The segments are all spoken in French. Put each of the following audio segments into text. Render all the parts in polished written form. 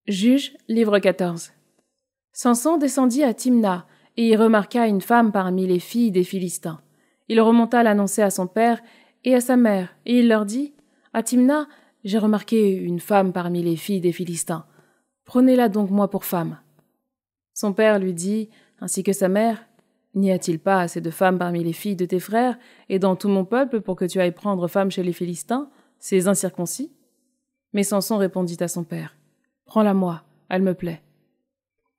Juge, livre 14. Samson descendit à Timna, et y remarqua une femme parmi les filles des Philistins. Il remonta l'annoncer à son père et à sa mère, et il leur dit « À Timna, j'ai remarqué une femme parmi les filles des Philistins. Prenez-la donc moi pour femme. » Son père lui dit, ainsi que sa mère, « N'y a-t-il pas assez de femmes parmi les filles de tes frères et dans tout mon peuple pour que tu ailles prendre femme chez les Philistins, ces incirconcis ?» Mais Samson répondit à son père, « Prends-la moi, elle me plaît. »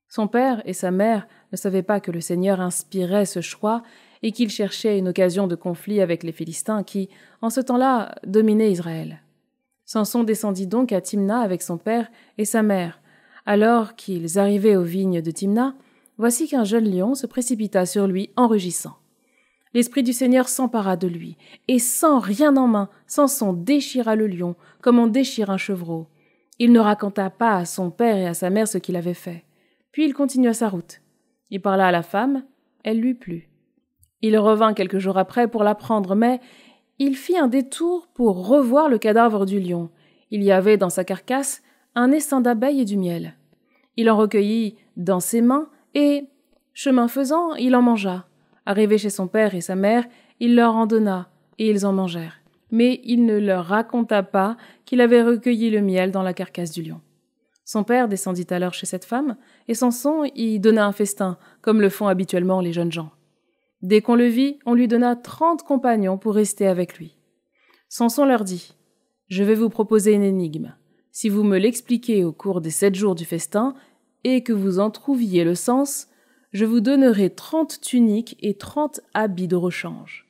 Son père et sa mère ne savaient pas que le Seigneur inspirait ce choix et qu'il cherchait une occasion de conflit avec les Philistins qui, en ce temps-là, dominaient Israël. Samson descendit donc à Timna avec son père et sa mère. Alors qu'ils arrivaient aux vignes de Timna, voici qu'un jeune lion se précipita sur lui en rugissant. L'Esprit du Seigneur s'empara de lui, et sans rien en main, Samson déchira le lion, comme on déchire un chevreau. Il ne raconta pas à son père et à sa mère ce qu'il avait fait. Puis il continua sa route. Il parla à la femme, elle lui plut. Il revint quelques jours après pour la prendre, mais il fit un détour pour revoir le cadavre du lion. Il y avait dans sa carcasse un essaim d'abeilles et du miel. Il en recueillit dans ses mains et, chemin faisant, il en mangea. Arrivé chez son père et sa mère, il leur en donna, et ils en mangèrent. Mais il ne leur raconta pas qu'il avait recueilli le miel dans la carcasse du lion. Son père descendit alors chez cette femme, et Samson y donna un festin, comme le font habituellement les jeunes gens. Dès qu'on le vit, on lui donna 30 compagnons pour rester avec lui. Samson leur dit, « Je vais vous proposer une énigme. Si vous me l'expliquez au cours des 7 jours du festin, et que vous en trouviez le sens, je vous donnerai 30 tuniques et 30 habits de rechange.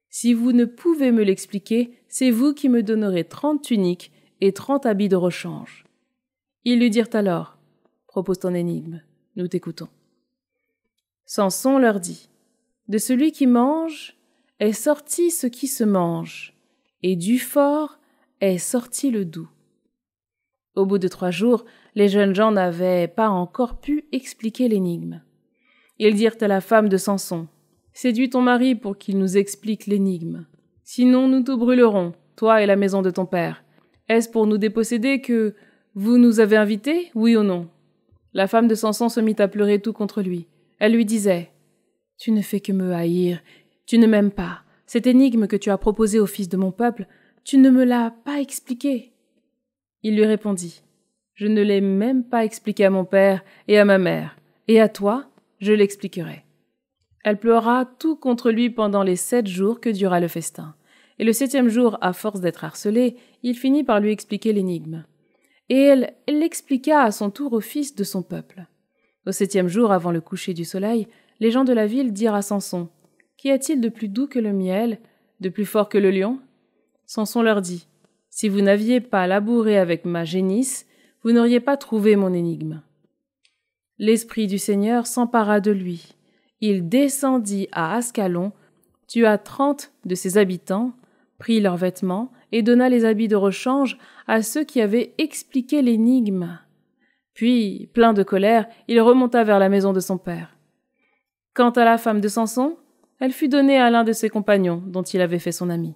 Si vous ne pouvez me l'expliquer, c'est vous qui me donnerez 30 tuniques et 30 habits de rechange. » Ils lui dirent alors, « Propose ton énigme, nous t'écoutons. » Samson leur dit, « De celui qui mange est sorti ce qui se mange, et du fort est sorti le doux. » Au bout de 3 jours, les jeunes gens n'avaient pas encore pu expliquer l'énigme. Ils dirent à la femme de Samson, « Séduis ton mari pour qu'il nous explique l'énigme. Sinon nous te brûlerons, toi et la maison de ton père. Est-ce pour nous déposséder que vous nous avez invités, oui ou non ?» La femme de Samson se mit à pleurer tout contre lui. Elle lui disait, « Tu ne fais que me haïr, tu ne m'aimes pas. Cette énigme que tu as proposée au fils de mon peuple, tu ne me l'as pas expliquée. » Il lui répondit, « Je ne l'ai même pas expliquée à mon père et à ma mère, et à toi, je l'expliquerai. » Elle pleura tout contre lui pendant les 7 jours que dura le festin. Et le 7e jour, à force d'être harcelé, il finit par lui expliquer l'énigme. Et elle l'expliqua à son tour au fils de son peuple. Au 7e jour, avant le coucher du soleil, les gens de la ville dirent à Samson, « Qu'y a-t-il de plus doux que le miel, de plus fort que le lion ?» Samson leur dit, « Si vous n'aviez pas labouré avec ma génisse, vous n'auriez pas trouvé mon énigme. » L'Esprit du Seigneur s'empara de lui. Il descendit à Ascalon, tua 30 de ses habitants, prit leurs vêtements et donna les habits de rechange à ceux qui avaient expliqué l'énigme. Puis, plein de colère, il remonta vers la maison de son père. Quant à la femme de Samson, elle fut donnée à l'un de ses compagnons, dont il avait fait son ami.